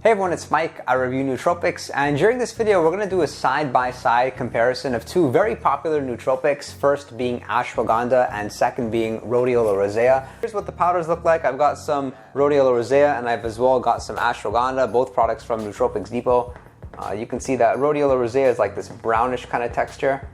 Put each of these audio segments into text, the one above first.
Hey everyone, it's Mike. I review nootropics, and during this video we're going to do a side-by-side comparison of two very popular nootropics, first being ashwagandha and second being Rhodiola Rosea. Here's what the powders look like. I've got some Rhodiola Rosea and I've as well got some ashwagandha, both products from Nootropics Depot. You can see that Rhodiola Rosea is like this brownish kind of texture,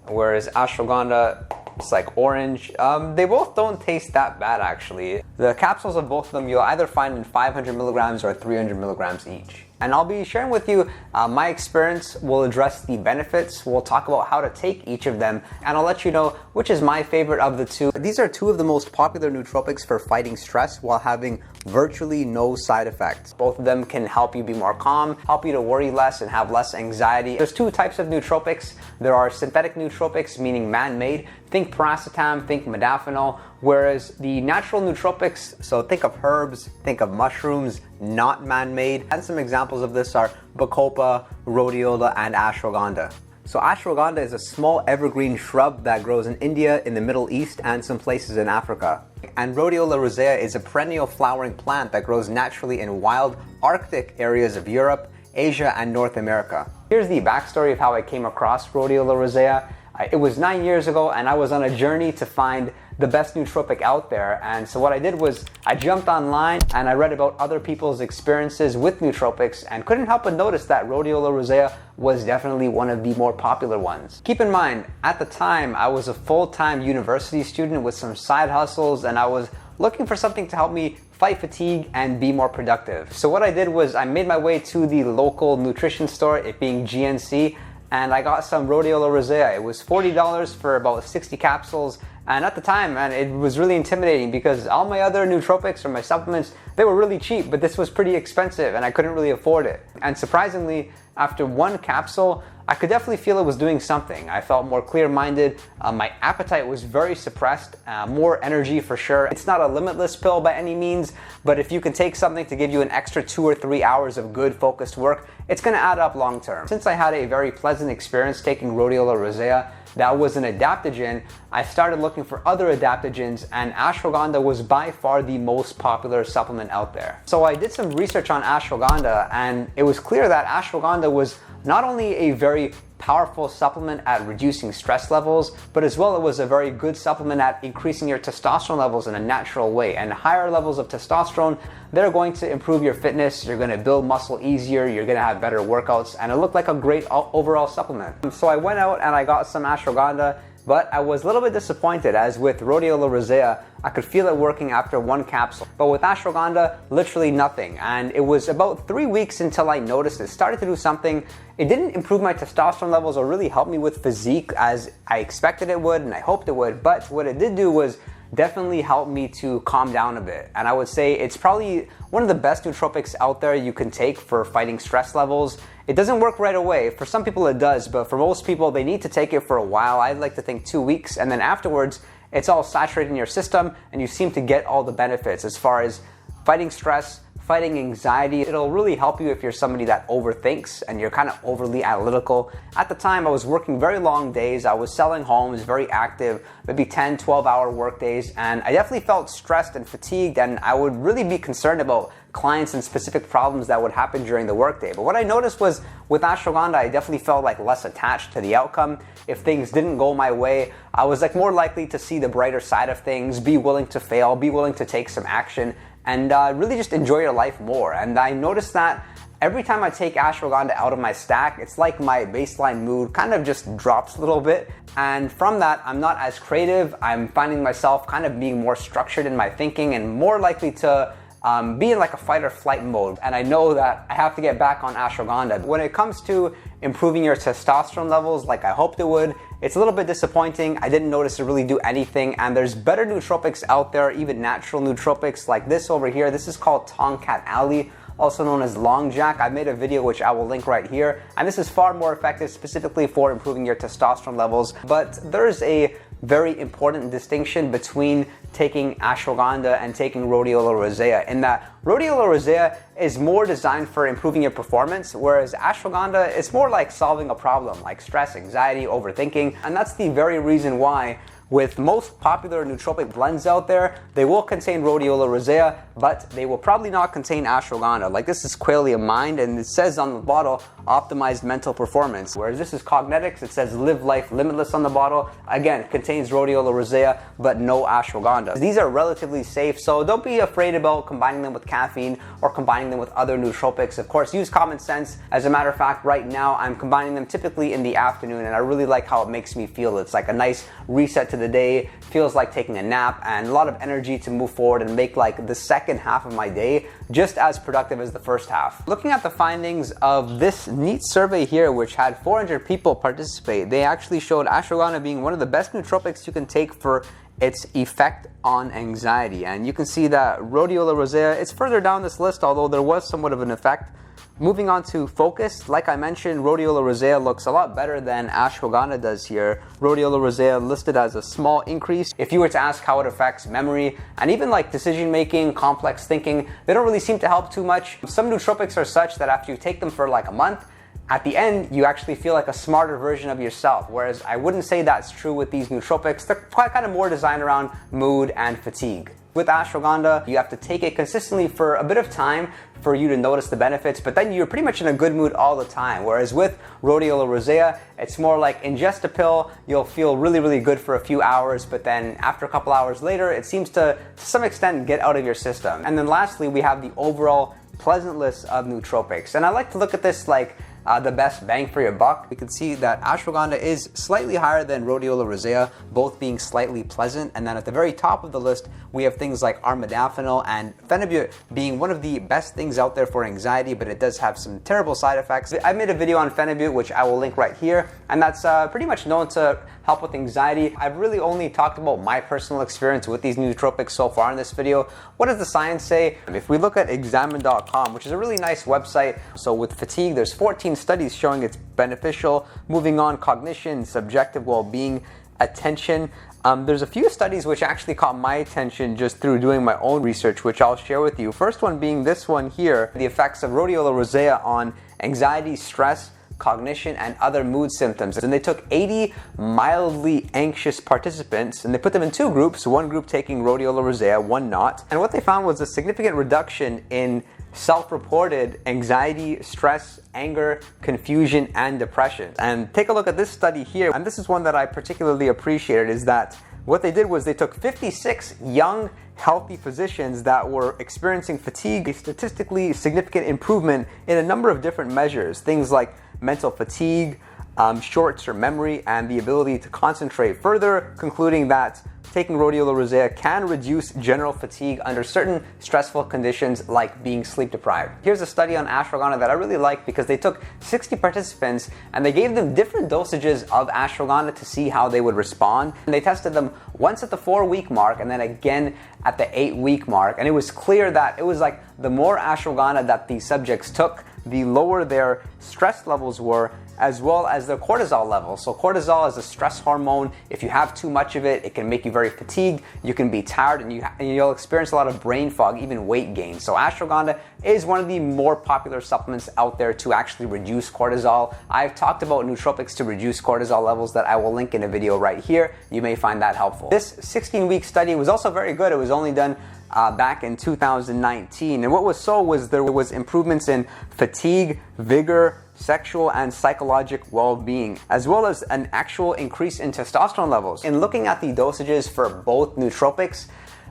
whereas ashwagandha it's like orange. They both don't taste that bad actually. The capsules of both of them you'll either find in 500 milligrams or 300 milligrams each. And I'll be sharing with you my experience. We'll address the benefits, we'll talk about how to take each of them, and I'll let you know which is my favorite of the two. These are two of the most popular nootropics for fighting stress while having virtually no side effects. Both of them can help you be more calm, help you to worry less and have less anxiety. There's two types of nootropics. There are synthetic nootropics, meaning man-made. Think paracetam, think modafinil. Whereas the natural nootropics, so think of herbs, think of mushrooms, not man-made. And some examples of this are bacopa, rhodiola, and ashwagandha. So ashwagandha is a small evergreen shrub that grows in India, in the Middle East, and some places in Africa. And Rhodiola Rosea is a perennial flowering plant that grows naturally in wild Arctic areas of Europe, Asia, and North America. Here's the backstory of how I came across Rhodiola Rosea. It was 9 years ago and I was on a journey to find the best nootropic out there, and so what I did was I jumped online and I read about other people's experiences with nootropics and couldn't help but notice that Rhodiola Rosea was definitely one of the more popular ones. Keep in mind, at the time I was a full-time university student with some side hustles and I was looking for something to help me fight fatigue and be more productive. So what I did was I made my way to the local nutrition store, it being GNC, and I got some Rhodiola Rosea. It was $40 for about 60 capsules, and at the time, man, it was really intimidating because all my other nootropics or my supplements, they were really cheap, but this was pretty expensive and I couldn't really afford it. And surprisingly, after one capsule, I could definitely feel it was doing something. I felt more clear-minded, my appetite was very suppressed, more energy for sure. It's not a limitless pill by any means, but if you can take something to give you an extra 2 or 3 hours of good focused work, it's gonna add up long term. Since I had a very pleasant experience taking Rhodiola Rosea, that was an adaptogen, I started looking for other adaptogens, and ashwagandha was by far the most popular supplement out there. So I did some research on ashwagandha and it was clear that ashwagandha was not only a very powerful supplement at reducing stress levels, but as well it was a very good supplement at increasing your testosterone levels in a natural way. And higher levels of testosterone, they're going to improve your fitness, you're going to build muscle easier, you're going to have better workouts, and it looked like a great overall supplement. So I went out and I got some ashwagandha, but I was a little bit disappointed as with Rhodiola Rosea, I could feel it working after one capsule. But with ashwagandha, literally nothing. And it was about 3 weeks until I noticed it started to do something. It didn't improve my testosterone levels or really help me with physique as I expected it would and I hoped it would. But what it did do was definitely help me to calm down a bit. And I would say it's probably one of the best nootropics out there you can take for fighting stress levels. It doesn't work right away. For some people it does, but for most people they need to take it for a while. I'd like to think 2 weeks, and then afterwards it's all saturated in your system and you seem to get all the benefits as far as fighting stress, fighting anxiety. It'll really help you if you're somebody that overthinks and you're kind of overly analytical. At the time, I was working very long days. I was selling homes, very active, maybe 10, 12-hour work days, and I definitely felt stressed and fatigued, and I would really be concerned about clients and specific problems that would happen during the workday. But what I noticed was with ashwagandha, I definitely felt like less attached to the outcome. If things didn't go my way, I was like more likely to see the brighter side of things, be willing to fail, be willing to take some action, and really just enjoy your life more. And I noticed that every time I take ashwagandha out of my stack, it's like my baseline mood kind of just drops a little bit. And from that, I'm not as creative. I'm finding myself kind of being more structured in my thinking and more likely to be in like a fight or flight mode. And I know that I have to get back on ashwagandha. When it comes to improving your testosterone levels like I hoped it would, it's a little bit disappointing. I didn't notice it really do anything, and there's better nootropics out there, even natural nootropics like this over here. This is called Tongkat Ali, also known as Long Jack. I made a video which I will link right here, and this is far more effective specifically for improving your testosterone levels. But there's a very important distinction between taking ashwagandha and taking Rhodiola Rosea, in that Rhodiola Rosea is more designed for improving your performance, whereas ashwagandha is more like solving a problem like stress, anxiety, overthinking. And that's the very reason why With most popular nootropic blends out there, they will contain Rhodiola Rosea, but they will probably not contain ashwagandha. Like this is Qualia Mind, and it says on the bottle, optimized mental performance. Whereas this is Cognetics, it says live life limitless on the bottle. Again, contains Rhodiola Rosea, but no ashwagandha. These are relatively safe, so don't be afraid about combining them with caffeine or combining them with other nootropics. Of course, use common sense. As a matter of fact, right now, I'm combining them typically in the afternoon, and I really like how it makes me feel. It's like a nice reset to the day, feels like taking a nap, and a lot of energy to move forward and make like the second half of my day just as productive as the first half. Looking at the findings of this neat survey here, which had 400 people participate, they actually showed ashwagandha being one of the best nootropics you can take for its effect on anxiety. And you can see that Rhodiola Rosea, it's further down this list, although there was somewhat of an effect. Moving on to focus, like I mentioned, Rhodiola Rosea looks a lot better than ashwagandha does here. Rhodiola Rosea listed as a small increase. If you were to ask how it affects memory and even like decision making, complex thinking, they don't really seem to help too much. Some nootropics are such that after you take them for like a month, at the end, you actually feel like a smarter version of yourself, whereas I wouldn't say that's true with these nootropics. They're quite kind of more designed around mood and fatigue. With ashwagandha, you have to take it consistently for a bit of time for you to notice the benefits, but then you're pretty much in a good mood all the time. Whereas with Rhodiola Rosea, it's more like ingest a pill, you'll feel really, really good for a few hours, but then after a couple hours later, it seems to some extent get out of your system. And then lastly, we have the overall pleasant list of nootropics. And I like to look at this like the best bang for your buck. We can see that ashwagandha is slightly higher than Rhodiola Rosea, both being slightly pleasant. And then at the very top of the list, we have things like armodafinil and phenibut being one of the best things out there for anxiety, but it does have some terrible side effects. I made a video on phenibut, which I will link right here, and that's pretty much known to help with anxiety. I've really only talked about my personal experience with these nootropics so far in this video. What does the science say? If we look at examine.com, which is a really nice website, so with fatigue, there's 14 studies showing it's beneficial. Moving on, cognition, subjective well-being, attention. There's a few studies which actually caught my attention just through doing my own research, which I'll share with you. First one being this one here, the effects of Rhodiola Rosea on anxiety, stress, cognition, and other mood symptoms. And they took 80 mildly anxious participants and they put them in two groups, one group taking Rhodiola Rosea, one not. And what they found was a significant reduction in self-reported anxiety, stress, anger, confusion, and depression. And take a look at this study here, and this is one that I particularly appreciated, is that what they did was they took 56 young, healthy physicians that were experiencing fatigue, a statistically significant improvement in a number of different measures, things like mental fatigue, short-term memory, and the ability to concentrate, further concluding that taking Rhodiola Rosea can reduce general fatigue under certain stressful conditions like being sleep deprived. Here's a study on ashwagandha that I really like because they took 60 participants and they gave them different dosages of ashwagandha to see how they would respond. And they tested them once at the 4-week mark and then again at the 8-week mark. And it was clear that it was like the more ashwagandha that these subjects took, the lower their stress levels were, as well as their cortisol levels. So cortisol is a stress hormone. If you have too much of it, it can make you very fatigued, you can be tired, and you'll experience a lot of brain fog, even weight gain. So ashwagandha is one of the more popular supplements out there to actually reduce cortisol. I've talked about nootropics to reduce cortisol levels that I will link in a video right here. You may find that helpful. This 16-week study was also very good. It was only done back in 2019. And what was there was improvements in fatigue, vigor, sexual and psychological well-being, as well as an actual increase in testosterone levels. In looking at the dosages for both nootropics,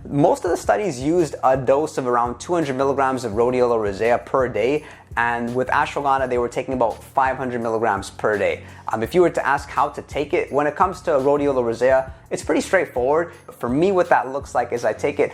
most of the studies used a dose of around 200 milligrams of Rhodiola Rosea per day, and with ashwagandha they were taking about 500 milligrams per day. If you were to ask how to take it, when it comes to Rhodiola Rosea, it's pretty straightforward. For me, what that looks like is I take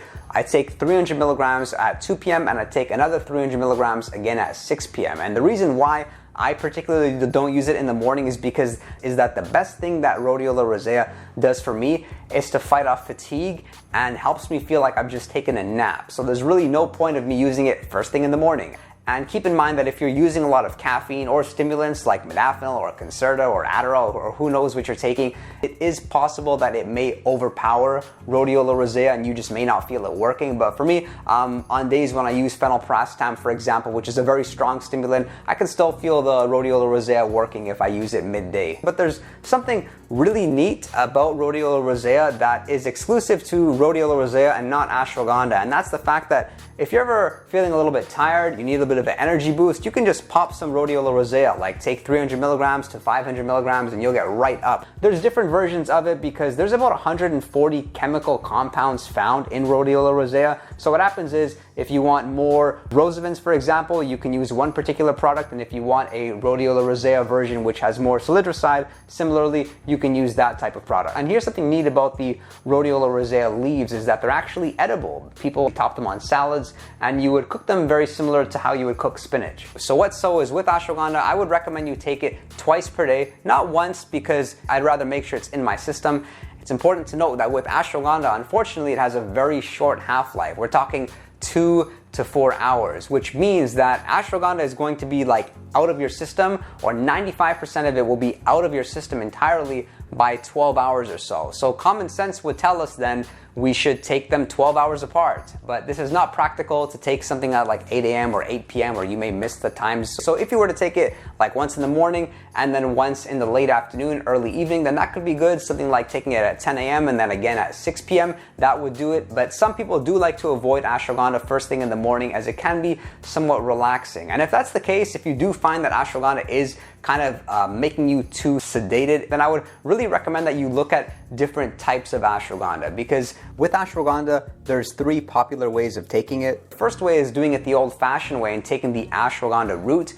300 milligrams at 2 p.m. and I take another 300 milligrams again at 6 p.m. And the reason why I particularly don't use it in the morning is that the best thing that Rhodiola Rosea does for me is to fight off fatigue and helps me feel like I've just taken a nap. So there's really no point of me using it first thing in the morning. And keep in mind that if you're using a lot of caffeine or stimulants like modafinil or Concerta or Adderall or who knows what you're taking, it is possible that it may overpower Rhodiola Rosea and you just may not feel it working. But for me, on days when I use phenylpiracetam, for example, which is a very strong stimulant, I can still feel the Rhodiola Rosea working if I use it midday. But there's something really neat about Rhodiola Rosea that is exclusive to Rhodiola Rosea and not ashwagandha, and that's the fact that if you're ever feeling a little bit tired, you need a little bit of an energy boost, you can just pop some Rhodiola Rosea, like take 300 milligrams to 500 milligrams and you'll get right up. There's different versions of it because there's about 140 chemical compounds found in Rhodiola Rosea. So what happens is, if you want more rosavins, for example, you can use one particular product, and if you want a Rhodiola Rosea version which has more salitroside, similarly, you can use that type of product. And here's something neat about the Rhodiola Rosea leaves is that they're actually edible. People top them on salads, and you would cook them very similar to how you would cook spinach. So what so is with ashwagandha, I would recommend you take it twice per day, not once, because I'd rather make sure it's in my system. It's important to note that with ashwagandha, unfortunately, it has a very short half-life. We're talking 2 to 4 hours, which means that ashwagandha is going to be like out of your system, or 95% of it will be out of your system entirely by 12 hours or so. So common sense would tell us then we should take them 12 hours apart. But this is not practical to take something at like 8 a.m. or 8 p.m. or you may miss the times. So if you were to take it like once in the morning and then once in the late afternoon, early evening, then that could be good. Something like taking it at 10 a.m. and then again at 6 p.m., that would do it. But some people do like to avoid ashwagandha first thing in the morning as it can be somewhat relaxing. And if that's the case, if you do find that ashwagandha is kind of making you too sedated, then I would really recommend that you look at different types of ashwagandha, because with ashwagandha, there's 3 popular ways of taking it. The first way is doing it the old-fashioned way and taking the ashwagandha root.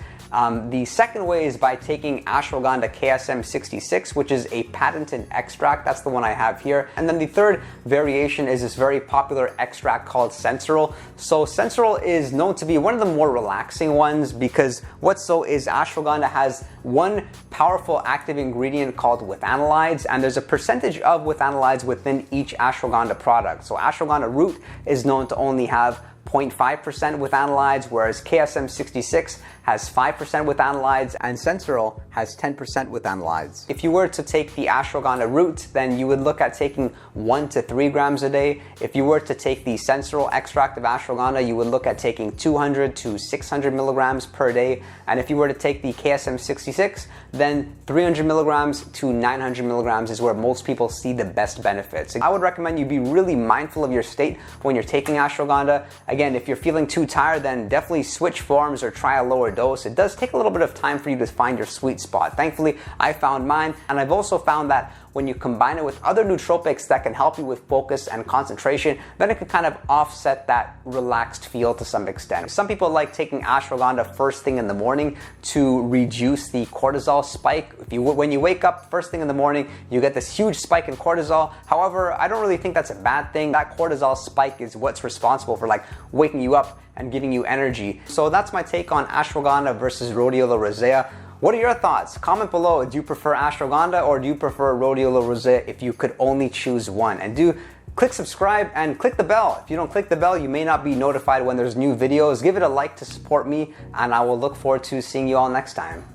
The second way is by taking ashwagandha KSM 66, which is a patented extract. That's the one I have here. And then the third variation is this very popular extract called sensoril. So sensoril is known to be one of the more relaxing ones because what so is ashwagandha has one powerful active ingredient called withanolides, and there's a percentage of withanolides within each ashwagandha product. So ashwagandha root is known to only have 0.5% withanolides, whereas KSM 66 has 5% withanolides, and sensoril has 10% withanolides. If you were to take the ashwagandha root, then you would look at taking 1 to 3 grams a day. If you were to take the sensoril extract of ashwagandha, you would look at taking 200 to 600 milligrams per day. And if you were to take the KSM 66, then 300 milligrams to 900 milligrams is where most people see the best benefits. I would recommend you be really mindful of your state when you're taking ashwagandha. Again, if you're feeling too tired, then definitely switch forms or try a lower dose. It does take a little bit of time for you to find your sweet spot. Thankfully, I found mine, and I've also found that when you combine it with other nootropics that can help you with focus and concentration, then it can kind of offset that relaxed feel to some extent. Some people like taking ashwagandha first thing in the morning to reduce the cortisol spike. When you wake up first thing in the morning, you get this huge spike in cortisol. However, I don't really think that's a bad thing. That cortisol spike is what's responsible for like waking you up and giving you energy. So that's my take on ashwagandha versus Rhodiola Rosea. What are your thoughts? Comment below. Do you prefer ashwagandha or do you prefer Rhodiola Rosea if you could only choose one? And do click subscribe and click the bell. If you don't click the bell, you may not be notified when there's new videos. Give it a like to support me, and I will look forward to seeing you all next time.